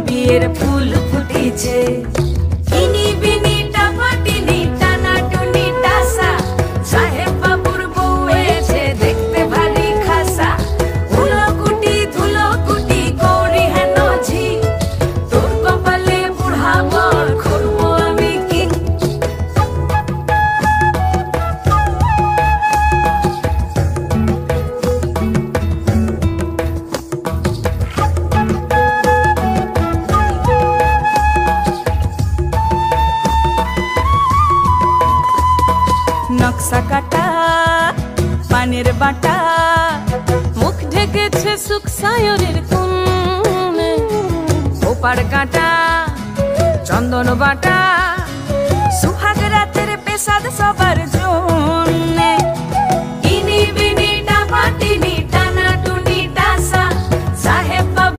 বিয়ের ফুল ফুটেছে। ইনি বিনি টাপাটিনি টানা টুনি টাসা, সাহেব বাবুর বউ এসে দেখতে ভারী খাসা। ধুলো কুটি গৌরী হেন ঝি, তোর কপালে বুড়া বর করবো আমি কি। নকশা কাটা পানের বাটা, মুখ ঢেকেছে সুখ সায়রের কোণে। ওপার কাটা চন্দন বাটা, সুহাগ রাতের পেশাদ সবার